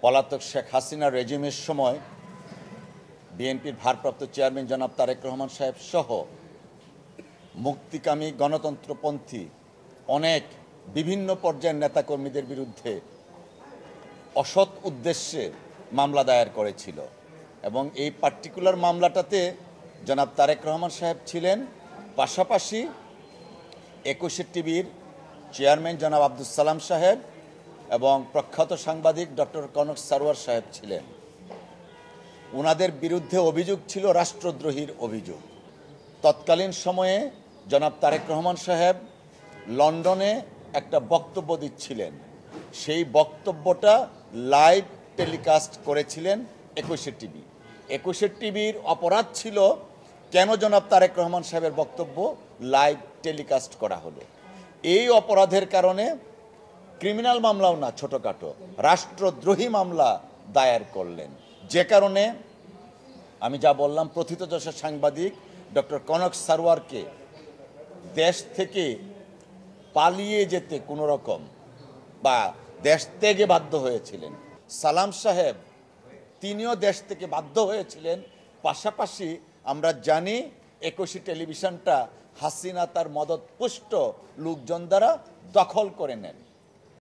পলাতক শেখ হাসিনা রেজিমের সময় বিএনপির ভারপ্রাপ্ত চেয়ারম্যান জনাব তারেক রহমান সাহেব সহ মুক্তিকামী গণতন্ত্রপন্থী অনেক বিভিন্ন পর্যায়ের নেতাকর্মীদের বিরুদ্ধে অসৎ উদ্দেশ্যে মামলা দায়ের করেছিল এবং এই পার্টিকুলার মামলাটাতে জনাব তারেক রহমান সাহেব ছিলেন, পাশাপাশি ২১ টিভির চেয়ারম্যান জনাব আব্দুল সালাম সাহেব এবং প্রখ্যাত সাংবাদিক ডক্টর কনক সারোয়ার সাহেব ছিলেন। ওনাদের বিরুদ্ধে অভিযোগ ছিল রাষ্ট্রদ্রোহীর অভিযোগ। তৎকালীন সময়ে জনাব তারেক রহমান সাহেব লন্ডনে একটা বক্তব্য দিচ্ছিলেন, সেই বক্তব্যটা লাইভ টেলিকাস্ট করেছিলেন ২১ টিভি। ২১ টিভির অপরাধ ছিল কেন জনাব তারেক রহমান সাহেবের বক্তব্য লাইভ টেলিকাস্ট করা হলো। এই অপরাধের কারণে ক্রিমিনাল মামলাও না, ছোটোখাটো রাষ্ট্রদ্রোহী মামলা দায়ের করলেন, যে কারণে আমি যা বললাম প্রথিতযশা সাংবাদিক ডক্টর কনক সারোয়ারকে দেশ থেকে পালিয়ে যেতে কোনো রকম বা দেশ থেকে বাধ্য হয়েছিলেন। সালাম সাহেব তিনিও দেশ থেকে বাধ্য হয়েছিলেন। পাশাপাশি আমরা জানি ২১ টেলিভিশনটা হাসিনা তার মদতপুষ্ট লোকজন দ্বারা দখল করে নেন।